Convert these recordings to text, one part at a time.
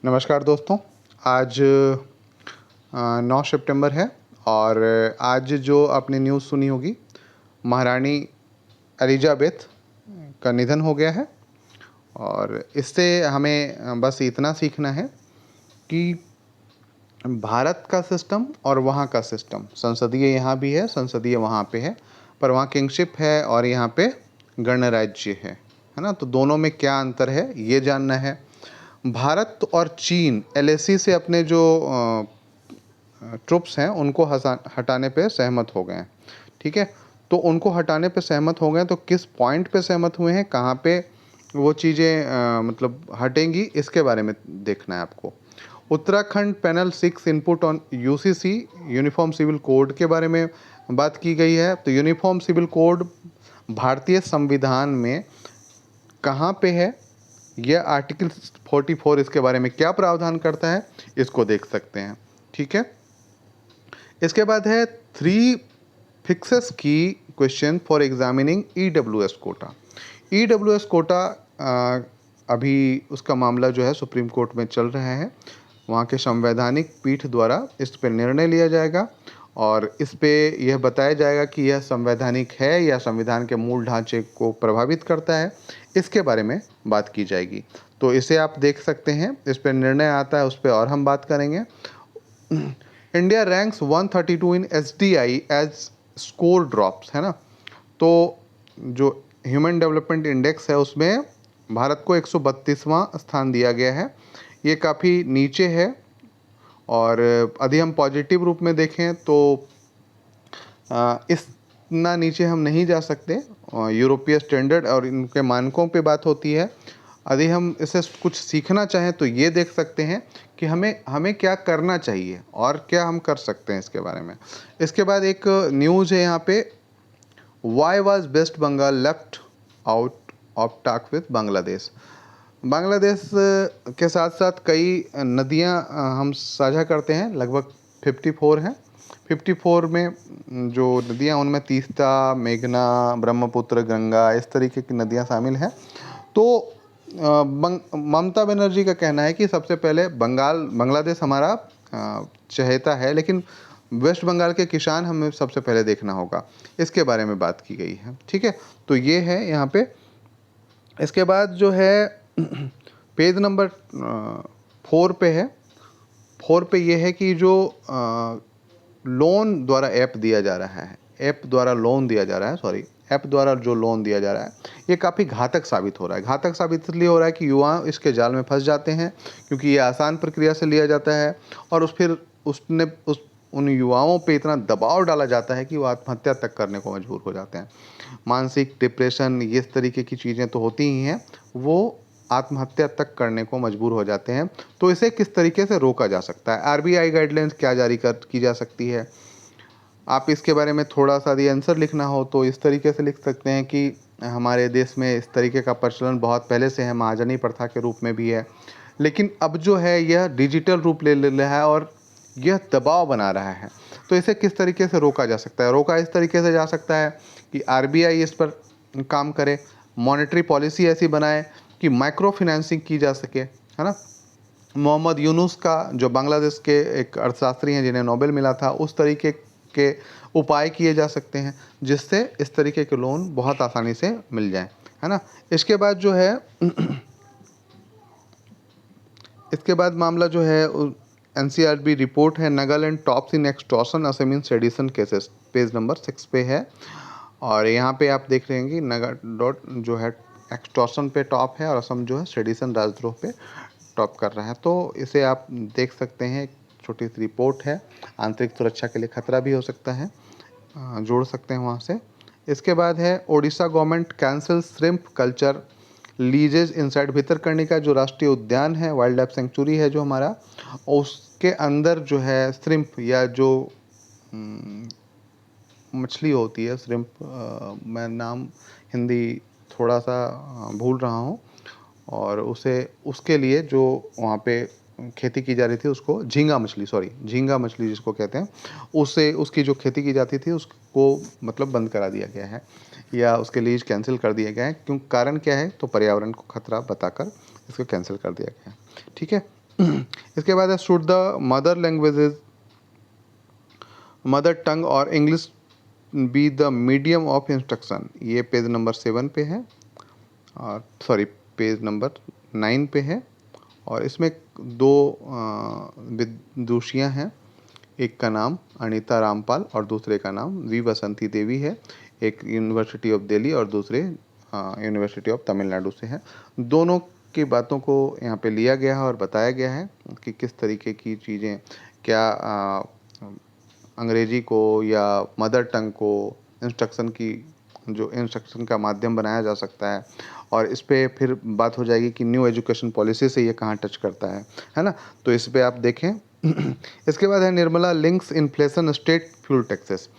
नमस्कार दोस्तों। आज 9 सितंबर है और आज जो आपने न्यूज़ सुनी होगी, महारानी एलिजाबेथ का निधन हो गया है। और इससे हमें बस इतना सीखना है कि भारत का सिस्टम और वहाँ का सिस्टम, संसदीय यहाँ भी है, संसदीय वहाँ पे है, पर वहाँ किंगशिप है और यहाँ पे गणराज्य है ना। तो दोनों में क्या अंतर है ये जानना है। भारत और चीन एलएसी से अपने जो ट्रुप्स हैं उनको हटाने पे सहमत हो गए हैं। ठीक है, तो उनको हटाने पे सहमत हो गए, तो किस पॉइंट पे सहमत हुए हैं, कहाँ पे वो चीज़ें मतलब हटेंगी, इसके बारे में देखना है आपको। Uttarakhand panel 6 input on UCC uniform civil code के बारे में बात की गई है। तो यूनिफॉर्म सिविल कोड भारतीय संविधान में कहाँ पे है, यह आर्टिकल 44 इसके बारे में क्या प्रावधान करता है, इसको देख सकते हैं। ठीक है, इसके बाद है 3 फिक्सेस की question for examining EWS quota. EWS quota अभी उसका मामला जो है सुप्रीम कोर्ट में चल रहा है। वहाँ के संवैधानिक पीठ द्वारा इस पर निर्णय लिया जाएगा और इस पे यह बताया जाएगा कि यह संवैधानिक है या संविधान के मूल ढांचे को प्रभावित करता है, इसके बारे में बात की जाएगी। तो इसे आप देख सकते हैं, इस पर निर्णय आता है, उस पर और हम बात करेंगे। इंडिया रैंक्स 132 इन एसडीआई एज स्कोर ड्रॉप्स, है ना। तो जो ह्यूमन डेवलपमेंट इंडेक्स है उसमें भारत को 132वां स्थान दिया गया है। ये काफ़ी नीचे है और यदि हम पॉजिटिव रूप में देखें तो इतना नीचे हम नहीं जा सकते। यूरोपीय स्टैंडर्ड और इनके मानकों पे बात होती है। यदि हम इसे कुछ सीखना चाहें तो ये देख सकते हैं कि हमें क्या करना चाहिए और क्या हम कर सकते हैं इसके बारे में। इसके बाद एक न्यूज़ है यहाँ पे, why was West Bengal left out of talk with Bangladesh. Bangladesh के साथ साथ कई नदियाँ हम साझा करते हैं, लगभग 54 हैं। 54 में जो नदियाँ, उनमें तीस्ता, मेघना, ब्रह्मपुत्र, गंगा, इस तरीके की नदियाँ शामिल हैं। तो ममता बनर्जी का कहना है कि सबसे पहले बांग्लादेश हमारा चहेता है, लेकिन वेस्ट बंगाल के किसान हमें सबसे पहले देखना होगा, इसके बारे में बात की गई है। ठीक है, तो ये है यहाँ पे। इसके बाद जो है पेज नंबर 4 पे है। 4 पे ये है कि जो लोन द्वारा ऐप दिया जा रहा है, ऐप द्वारा लोन दिया जा रहा है, सॉरी, ऐप द्वारा जो लोन दिया जा रहा है, ये काफ़ी घातक साबित हो रहा है। घातक साबित इसलिए हो रहा है कि युवा इसके जाल में फंस जाते हैं, क्योंकि ये आसान प्रक्रिया से लिया जाता है और फिर उन युवाओं पे इतना दबाव डाला जाता है कि वो आत्महत्या तक करने को मजबूर हो जाते हैं। मानसिक डिप्रेशन, ये इस तरीके की चीज़ें तो होती ही हैं, वो आत्महत्या तक करने को मजबूर हो जाते हैं। तो इसे किस तरीके से रोका जा सकता है, आरबीआई गाइडलाइंस क्या जारी की जा सकती है, आप इसके बारे में थोड़ा सा यदि आंसर लिखना हो तो इस तरीके से लिख सकते हैं कि हमारे देश में इस तरीके का प्रचलन बहुत पहले से है, महाजनी प्रथा के रूप में भी है, लेकिन अब जो है यह डिजिटल रूप ले रहा है और यह दबाव बना रहा है। तो इसे किस तरीके से रोका जा सकता है? रोका इस तरीके से जा सकता है कि आरबीआई इस पर काम करे, मॉनेटरी पॉलिसी ऐसी बनाए कि माइक्रो फाइनेंसिंग की जा सके, है ना। मोहम्मद यूनुस का, जो बांग्लादेश के एक अर्थशास्त्री हैं जिन्हें नोबेल मिला था, उस तरीके के उपाय किए जा सकते हैं जिससे इस तरीके के लोन बहुत आसानी से मिल जाएं, है ना। इसके बाद जो है इसके बाद मामला जो है एनसीआरबी रिपोर्ट है, नागालैंड टॉप्स इन एक्सटॉर्शन असेमिन सेडिशन केसेस, पेज नंबर 6 पे है। और यहाँ पे आप देख रहे हैं कि नागा डॉट जो है एक्सटॉर्शन पे टॉप है और असम जो है सेडिशन राजद्रोह पे टॉप कर रहा है। तो इसे आप देख सकते हैं, एक छोटी सी रिपोर्ट है, आंतरिक सुरक्षा के लिए खतरा भी हो सकता है, जोड़ सकते हैं वहाँ से। इसके बाद है Odisha government cancel shrimp culture leases inside Bhitarkanika, जो राष्ट्रीय उद्यान है, वाइल्ड लाइफ सेंचुरी है जो हमारा, उसके अंदर जो है श्रिम्प या जो मछली होती है श्रिम्प, मैं नाम हिंदी थोड़ा सा भूल रहा हूँ, और उसके लिए जो वहाँ पे खेती की जा रही थी, उसको झींगा मछली, सॉरी झींगा मछली जिसको कहते हैं, उसकी जो खेती की जाती थी उसको मतलब बंद करा दिया गया है या उसके लीज कैंसिल कर दिया गया है। क्यों, कारण क्या है, तो पर्यावरण को खतरा बताकर इसको कैंसिल कर दिया गया है। ठीक है, इसके बाद है should the mother languages mother tongue और English be the medium of instruction, ये पेज नंबर 7 पे है, और सॉरी पेज नंबर 9 पे है। और इसमें दो विदुषियाँ हैं, एक का नाम अनीता रामपाल और दूसरे का नाम वी बसंती देवी है। एक यूनिवर्सिटी ऑफ दिल्ली और दूसरे यूनिवर्सिटी ऑफ तमिलनाडु से है। दोनों की बातों को यहाँ पे लिया गया है और बताया गया है कि किस तरीके की चीज़ें, क्या अंग्रेजी को या मदर टंग को इंस्ट्रक्शन का माध्यम बनाया जा सकता है। और इस पे फिर बात हो जाएगी कि न्यू एजुकेशन पॉलिसी से ये कहाँ टच करता है ना। तो इस पे आप देखें। इसके बाद है Nirmala links inflation state fuel taxes.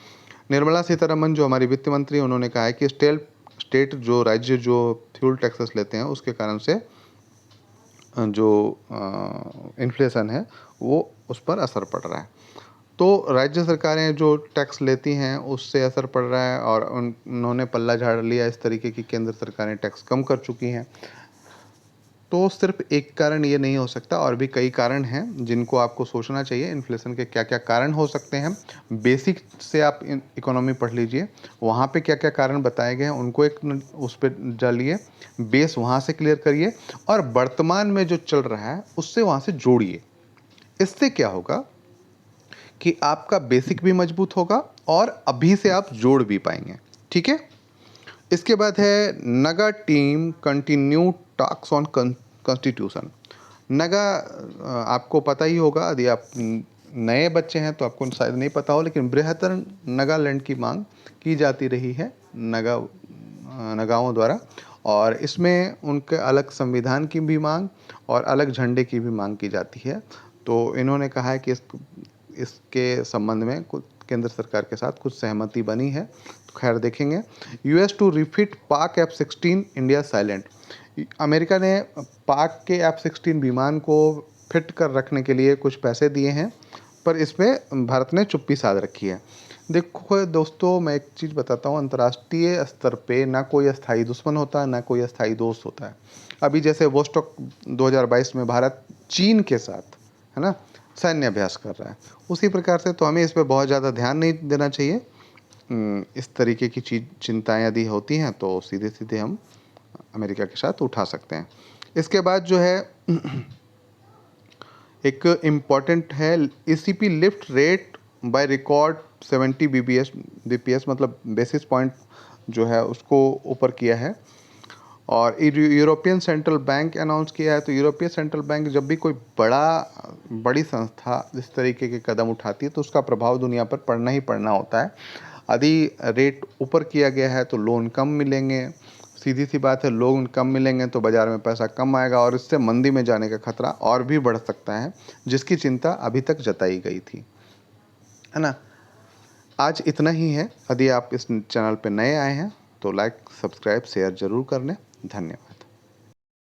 Nirmala Sitharaman जो हमारी वित्त मंत्री, उन्होंने कहा है कि स्टेट जो राज्य जो फ्यूल टैक्सेस लेते हैं उसके कारण से जो इन्फ्लेशन है वो उस पर असर पड़ रहा है। तो राज्य सरकारें जो टैक्स लेती हैं उससे असर पड़ रहा है, और उन्होंने पल्ला झाड़ लिया इस तरीके की केंद्र सरकारें टैक्स कम कर चुकी हैं। तो सिर्फ एक कारण ये नहीं हो सकता, और भी कई कारण हैं जिनको आपको सोचना चाहिए। इन्फ्लेशन के क्या क्या कारण हो सकते हैं, बेसिक से आप इकोनॉमी पढ़ लीजिए, वहाँ पे क्या क्या कारण बताए गए हैं उनको एक उस पर डालिए, बेस वहाँ से क्लियर करिए, और वर्तमान में जो चल रहा है उससे वहाँ से जोड़िए। इससे क्या होगा कि आपका बेसिक भी मजबूत होगा और अभी से आप जोड़ भी पाएंगे। ठीक है। इसके बाद है Naga team continue talks on constitution. Naga आपको पता ही होगा, यदि आप नए बच्चे हैं तो आपको शायद नहीं पता हो, लेकिन बृहत्तर नागालैंड की मांग की जाती रही है नगाओं द्वारा, और इसमें उनके अलग संविधान की भी मांग और अलग झंडे की भी मांग की जाती है। तो इन्होंने कहा है कि इसके संबंध में कुछ केंद्र सरकार के साथ कुछ सहमति बनी है। तो खैर देखेंगे। यूएस टू रिफिट पाक F-16 इंडिया साइलेंट। अमेरिका ने पाक के F-16 विमान को फिट कर रखने के लिए कुछ पैसे दिए हैं, पर इसमें भारत ने चुप्पी साध रखी है। देखो दोस्तों, मैं एक चीज़ बताता हूँ, अंतर्राष्ट्रीय स्तर पे ना कोई अस्थाई दुश्मन होता है ना कोई अस्थाई दोस्त होता है। अभी जैसे वोस्टॉक 2022 में भारत चीन के साथ, है ना, सैन्य अभ्यास कर रहा है, उसी प्रकार से तो हमें इस पर बहुत ज़्यादा ध्यान नहीं देना चाहिए। इस तरीके की चिंताएं यदि होती हैं तो सीधे सीधे हम अमेरिका के साथ उठा सकते हैं। इसके बाद जो है एक इम्पॉर्टेंट है, ECP lift rate by record 70 BPS मतलब बेसिस पॉइंट जो है उसको ऊपर किया है। और यूरोपियन सेंट्रल बैंक अनाउंस किया है। तो यूरोपियन सेंट्रल बैंक जब भी कोई बड़ी संस्था इस तरीके के कदम उठाती है तो उसका प्रभाव दुनिया पर पड़ना ही पड़ना होता है। यदि रेट ऊपर किया गया है तो लोन कम मिलेंगे, सीधी सी बात है, लोन कम मिलेंगे तो बाज़ार में पैसा कम आएगा और इससे मंदी में जाने का खतरा और भी बढ़ सकता है, जिसकी चिंता अभी तक जताई गई थी, है ना। आज इतना ही है। यदि आप इस चैनल पर नए आए हैं तो लाइक सब्सक्राइब शेयर ज़रूर कर लें। धन्यवाद।